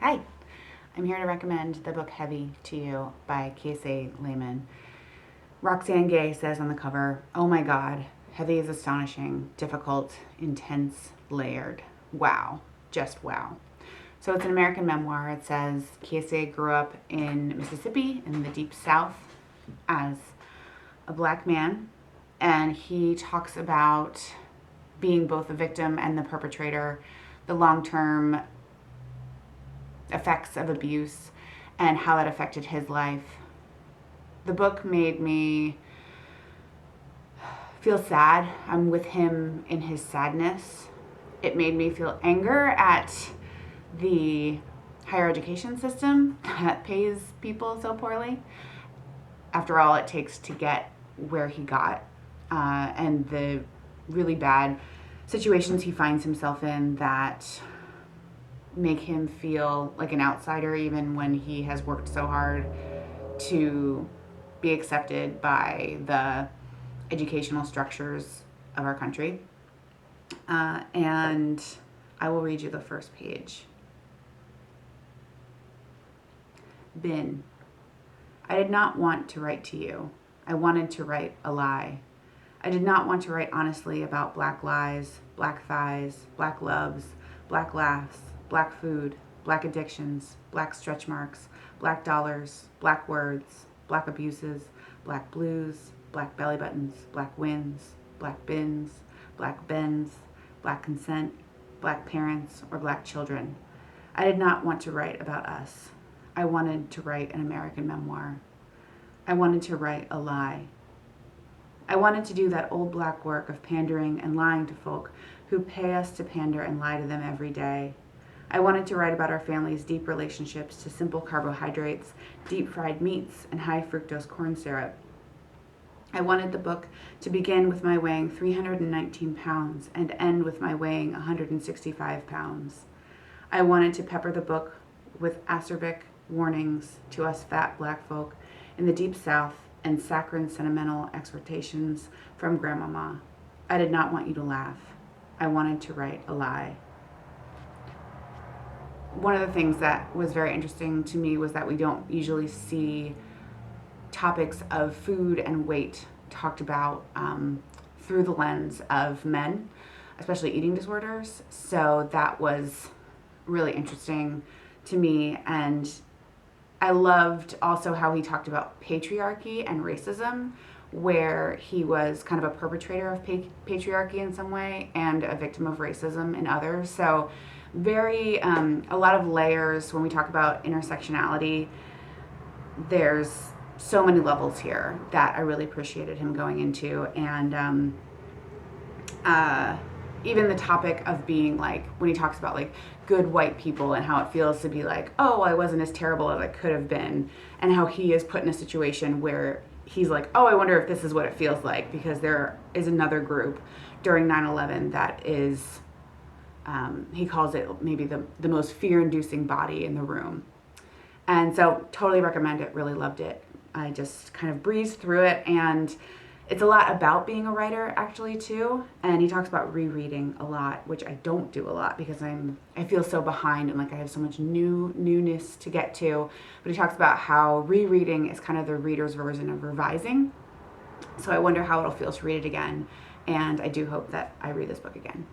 Hi, I'm here to recommend the book Heavy to you by Kiese, Laymon. Roxane Gay says on the cover, "Oh my God, heavy is astonishing, difficult, intense, layered. Wow, just wow." So it's an American memoir. It says Kiese grew up in Mississippi in the deep South as a black man, and he talks about being both a victim and the perpetrator, the long-term effects of abuse and how that affected his life. The book made me feel sad. I'm with him in his sadness. It made me feel anger at the higher education system that pays people so poorly. After all, it takes to get where he got, and the really bad situations he finds himself in that make him feel like an outsider even when he has worked so hard to be accepted by the educational structures of our country. And I will read you the first page. Bin. I did not want to write to you. I wanted to write a lie. I did not want to write honestly about black lies, black thighs, black loves, black laughs, black food, black addictions, black stretch marks, black dollars, black words, black abuses, black blues, black belly buttons, black wins, black bins, black bends, black consent, black parents, or black children. I did not want to write about us. I wanted to write an American memoir. I wanted to write a lie. I wanted to do that old black work of pandering and lying to folk who pay us to pander and lie to them every day. I wanted to write about our family's deep relationships to simple carbohydrates, deep fried meats, and high fructose corn syrup. I wanted the book to begin with my weighing 319 pounds and end with my weighing 165 pounds. I wanted to pepper the book with acerbic warnings to us fat black folk in the deep South and saccharine sentimental exhortations from Grandmama. I did not want you to laugh. I wanted to write a lie. One of the things that was very interesting to me was that we don't usually see topics of food and weight talked about through the lens of men, especially eating disorders. So that was really interesting to me. And I loved also how he talked about patriarchy and racism, where he was kind of a perpetrator of patriarchy in some way and a victim of racism in others. So very, a lot of layers when we talk about intersectionality. There's so many levels here that I really appreciated him going into. And even the topic of being like, when he talks about like good white people and how it feels to be like, oh, I wasn't as terrible as I could have been, and how he is put in a situation where he's like, oh, I wonder if this is what it feels like, because there is another group during 9/11 that is, he calls it maybe the most fear-inducing body in the room. And so totally recommend it, really loved it. I just kind of breezed through it, and it's a lot about being a writer actually too. And he talks about rereading a lot, which I don't do a lot because I feel so behind and like I have so much newness to get to. But he talks about how rereading is kind of the reader's version of revising. So I wonder how it'll feel to read it again. And I do hope that I read this book again.